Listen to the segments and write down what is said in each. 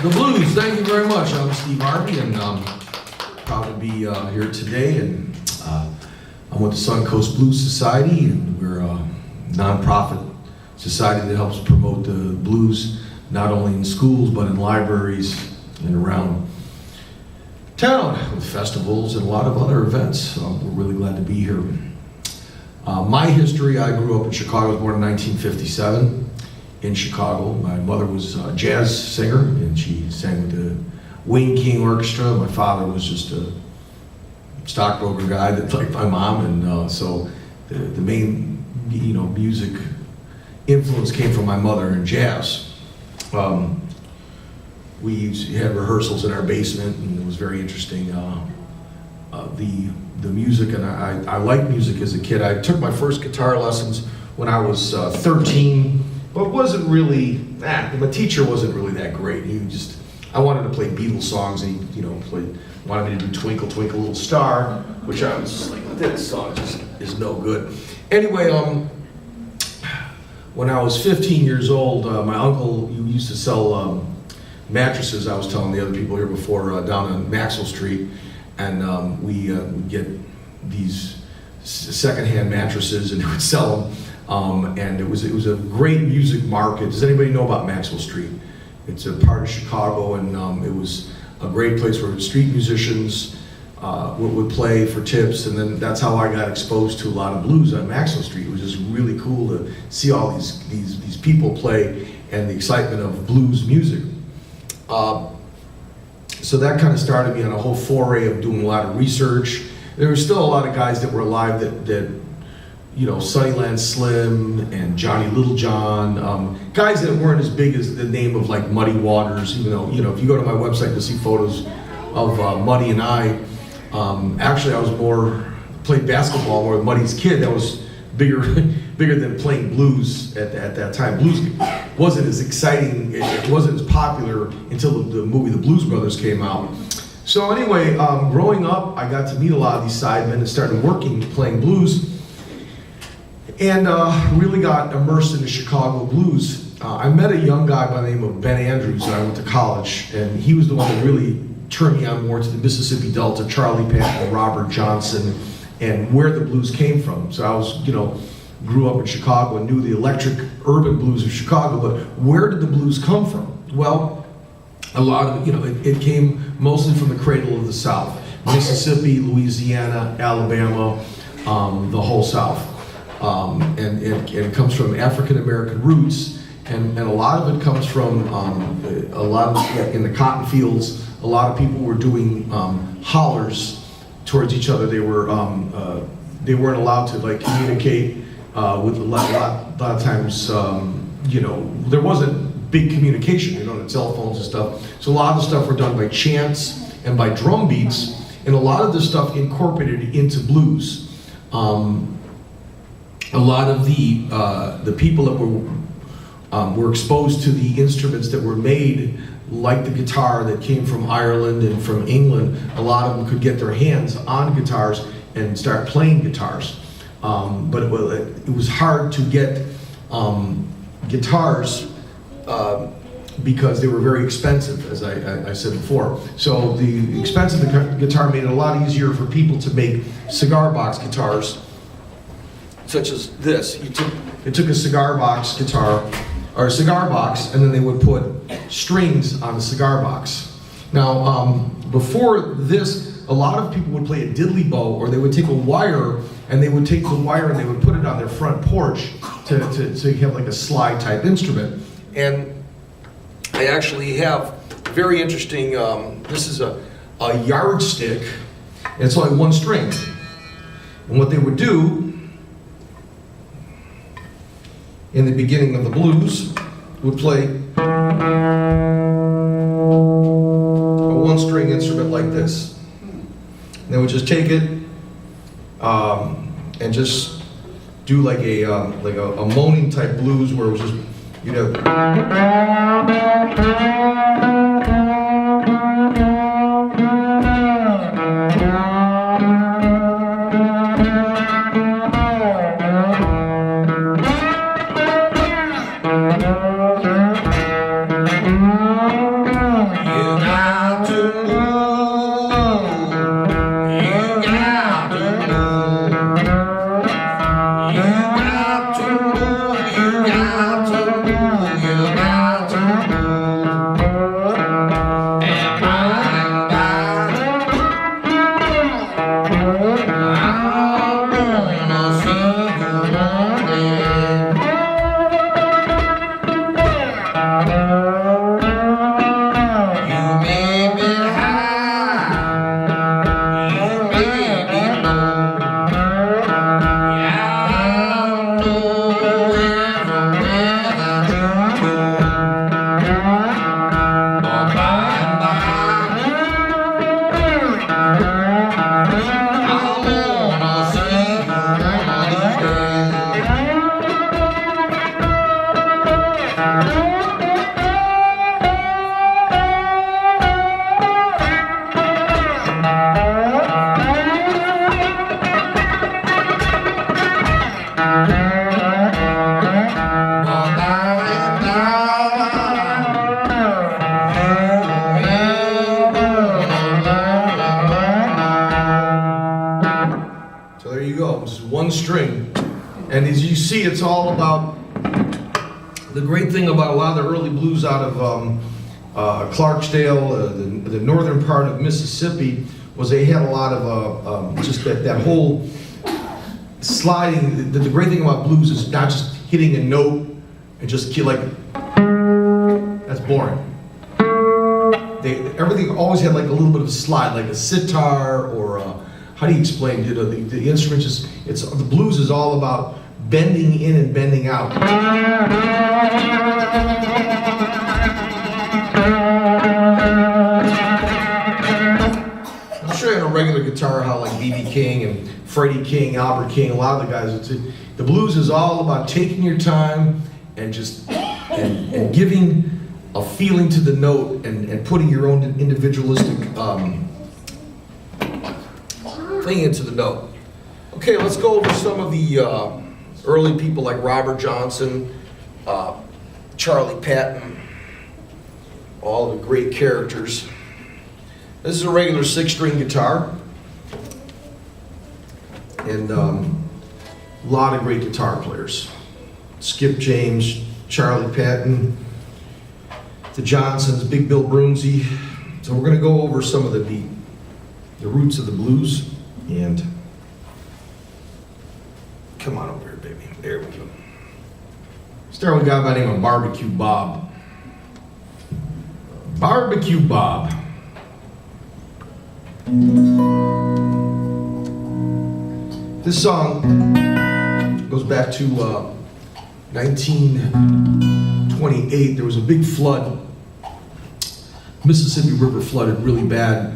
The blues, thank you very much. I'm Steve Arvey, and proud to be here today. And I'm with the Suncoast Blues Society, and we're a nonprofit society that helps promote the blues not only in schools but in libraries and around town with festivals and a lot of other events. We're really glad to be here. My history, I grew up in Chicago. I was born in 1957 in Chicago. My mother was a jazz singer, and she sang with the Wayne King Orchestra. My father was just a stockbroker guy that liked my mom, and so the main, music influence came from my mother in jazz. We had rehearsals in our basement, and it was very interesting. The music, and I liked music as a kid. I took my first guitar lessons when I was 13, but wasn't really, my teacher wasn't really that great. I wanted to play Beatles songs, and he, wanted me to do Twinkle, Twinkle, Little Star, which I was just like, this song just is no good. Anyway, when I was 15 years old, my uncle used to sell mattresses, I was telling the other people here before, down on Maxwell Street, and we would get these secondhand mattresses, and he would sell them, and it was a great music market. Does anybody know about Maxwell Street? It's a part of Chicago, and it was a great place where street musicians would play for tips, and then that's how I got exposed to a lot of blues on Maxwell Street. It was just really cool to see all these people play and the excitement of blues music. So that kind of started me on a whole foray of doing a lot of research. There were still a lot of guys that were alive that Sunnyland Slim and Johnny Littlejohn, guys that weren't as big as the name of like Muddy Waters, even though, if you go to my website, you'll see photos of Muddy and I. Actually, I was played basketball more with Muddy's kid. That was bigger than playing blues at that time. Blues wasn't as exciting, it wasn't as popular until the movie The Blues Brothers came out. So anyway, growing up, I got to meet a lot of these sidemen and started playing blues, and really got immersed in the Chicago blues. I met a young guy by the name of Ben Andrews when I went to college, and he was the one that really turned me on more to the Mississippi Delta, Charlie Patton, Robert Johnson, and where the blues came from. So I was, grew up in Chicago and knew the electric urban blues of Chicago, but where did the blues come from? Well, a lot of it came mostly from the cradle of the South, Mississippi, Louisiana, Alabama, the whole South, and it comes from African American roots, and a lot of it comes from a lot of in the cotton fields. A lot of people were doing hollers towards each other. They weren't allowed to communicate with a lot of times. There wasn't big communication, the cell phones and stuff. So a lot of the stuff were done by chants and by drum beats, and a lot of the stuff incorporated into blues. A lot of the people that were exposed to the instruments that were made, like the guitar that came from Ireland and from England. A lot of them could get their hands on guitars and start playing guitars. But it was hard to get guitars because they were very expensive, as I said before. So the expensive guitar made it a lot easier for people to make cigar box guitars, such as this. They took a cigar box guitar, or a cigar box, and then they would put strings on the cigar box. Now, before this, a lot of people would play a diddly bow, or they would take a wire, and they would take the wire and they would put it on their front porch to have like a slide type instrument. And I actually have very interesting, this is a yardstick, and it's only one string. And what they would do in the beginning of the blues would play a one-string instrument like this. And they would just take it and just do like a moaning type blues where it was just, One string, and as you see, it's all about the great thing about a lot of the early blues out of Clarksdale, the northern part of Mississippi, was they had a lot of just that whole sliding. The great thing about blues is not just hitting a note and just like that's boring. Everything always had like a little bit of a slide, like a sitar or how do you explain it? The instrument the blues is all about bending in and bending out. I'll show you on a regular guitar how like B.B. King and Freddie King, Albert King, a lot of the guys, the blues is all about taking your time and just and giving a feeling to the note and putting your own individualistic thing into the note. Okay, let's go over some of the early people like Robert Johnson, Charlie Patton, all the great characters. This is a regular 6-string guitar, and a lot of great guitar players. Skip James, Charlie Patton, the Johnsons, Big Bill Broomsey. So we're going to go over some of the roots of the blues. And come on over here, baby. There we go. Start with a guy by the name of Barbecue Bob. Barbecue Bob. This song goes back to 1928. There was a big flood. Mississippi River flooded really bad.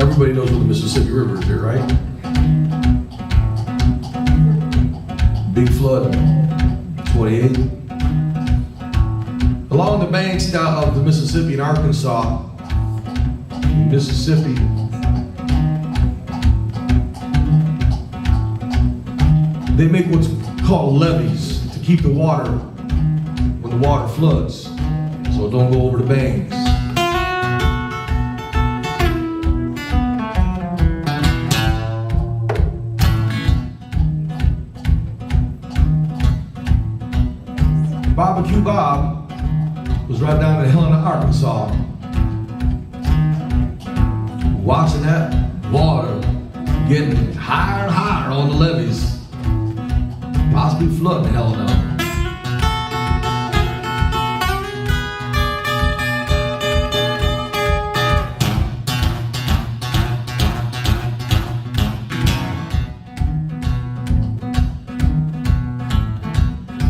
Everybody knows where the Mississippi River is here, right? Big flood, 28. Along the banks of the Mississippi in Arkansas, Mississippi, they make what's called levees to keep the water when the water floods, so it don't go over the banks. Barbecue Bob was right down in Helena, Arkansas, watching that water getting higher and higher on the levees, possibly flooding Helena.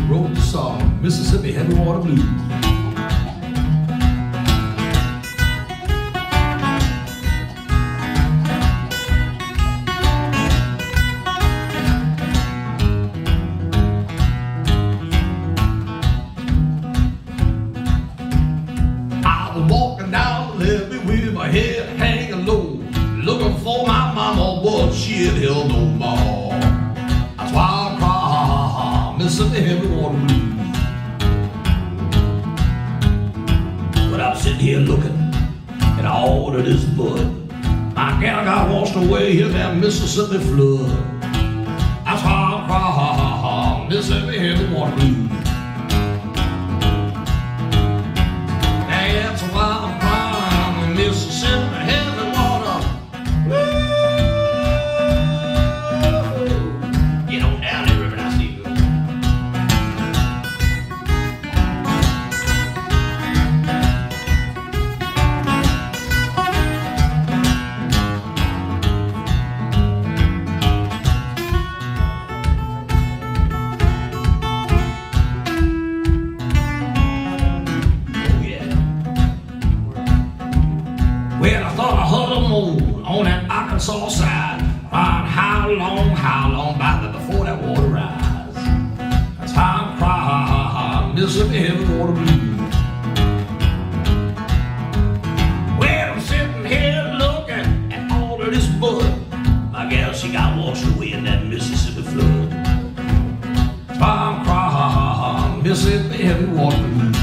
Wrote the song Mississippi Heavy Water Blues. I was walking down the levee with my head hanging low, looking for my mama, but she had held no more. That's why I cry Mississippi Heavy Water Blues. Sitting here looking at all of this mud. My gal got washed away in that Mississippi flood. That's how I cry, Mississippi Heavy Water Blues. That's why I'm crying, Mississippi Heavy Water Blues. Get on down there, River, now, Steve. Arkansas side. Crying how long, baby, before that water rise. That's how I'm crying, Mississippi heavy water blues. Well, I'm sitting here looking at all of this mud. My gal, she got washed away in that Mississippi flood. That's why I'm crying, Mississippi heavy water blues.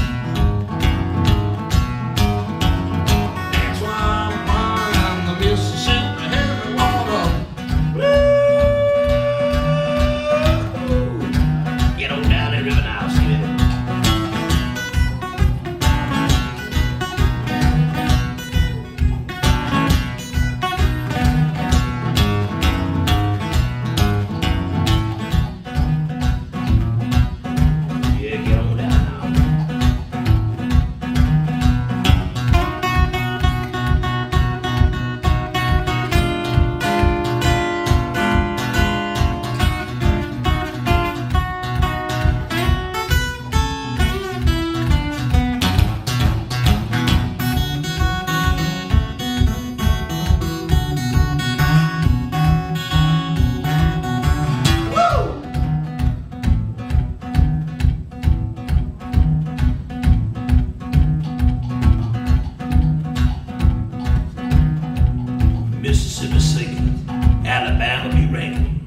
Mississippi singing, Alabama be ringing.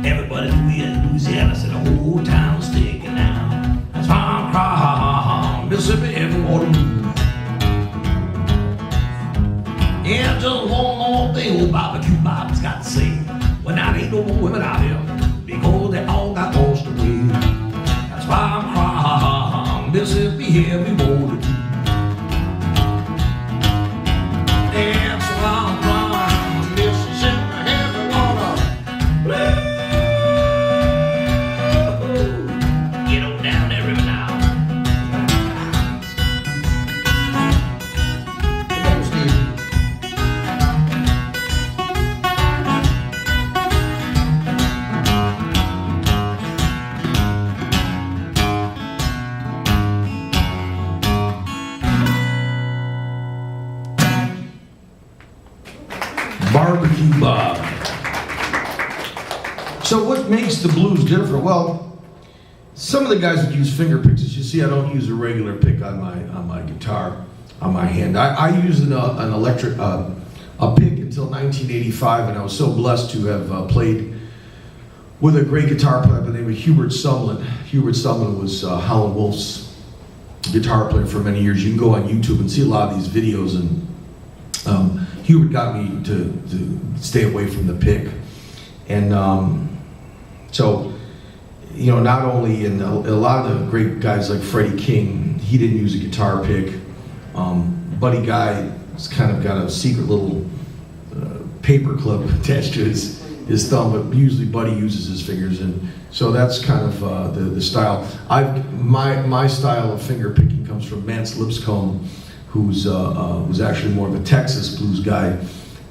Everybody in Louisiana said the whole town's taking now. That's why I'm crying, Mississippi heavy water blues. Yeah, just one more thing old barbecue Bob's got to say. Well, now there ain't no more women out here because they all got lost away. That's why I'm crying, Mississippi heavy water blues. That's why I'm crying, Mississippi heavy water blues. Get on down that river now. Come on, Steve. Barbecue Bob. So what makes the blues different? Well, some of the guys that use finger picks, as you see, I don't use a regular pick on my guitar, on my hand. I used an electric a pick until 1985, and I was so blessed to have played with a great guitar player by the name of Hubert Sumlin. Hubert Sumlin was Howlin' Wolf's guitar player for many years. You can go on YouTube and see a lot of these videos, and Hubert got me to stay away from the pick. And so, you know, not only in a lot of the great guys like Freddie King, he didn't use a guitar pick. Buddy Guy has kind of got a secret little paper clip attached to his thumb, but usually Buddy uses his fingers, and so that's kind of the style. My style of finger picking comes from Mance Lipscomb, who's was actually more of a Texas blues guy,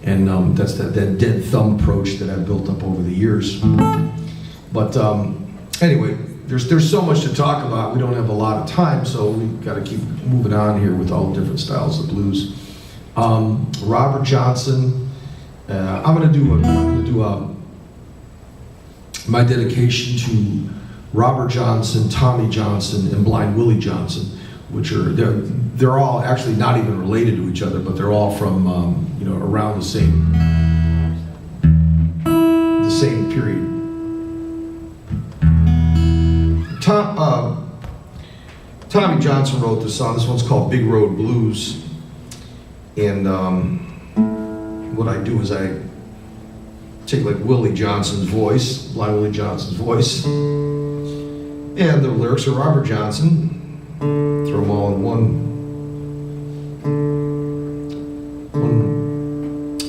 and that's that dead thumb approach that I've built up over the years. But anyway, there's so much to talk about. We don't have a lot of time, so we've got to keep moving on here with all the different styles of blues. Robert Johnson. I'm gonna do my dedication to Robert Johnson, Tommy Johnson, and Blind Willie Johnson, which are they're all actually not even related to each other, but they're all from around the same period. Tommy Johnson wrote this song. This one's called Big Road Blues, and what I do is I take like Willie Johnson's voice, Blind Willie Johnson's voice, and the lyrics are Robert Johnson. Throw them all in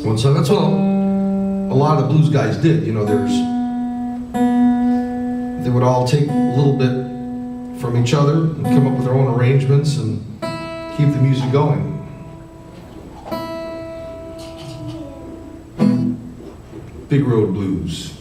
one song. That's what a lot of the blues guys did. You know, they would all take a little bit from each other and come up with their own arrangements and keep the music going. Big Road Blues.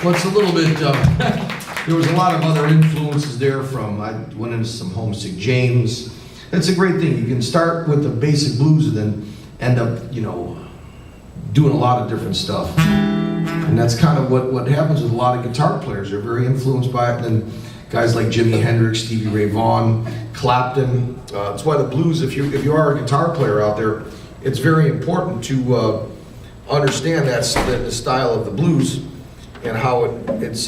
Well, it's a little bit, there was a lot of other influences there from, I went into some Homesick James. It's a great thing. You can start with the basic blues and then end up, you know, doing a lot of different stuff. And that's kind of what happens with a lot of guitar players. They're very influenced by it. And then guys like Jimi Hendrix, Stevie Ray Vaughan, Clapton. That's why the blues, if you are a guitar player out there, it's very important to understand the style of the blues and how it's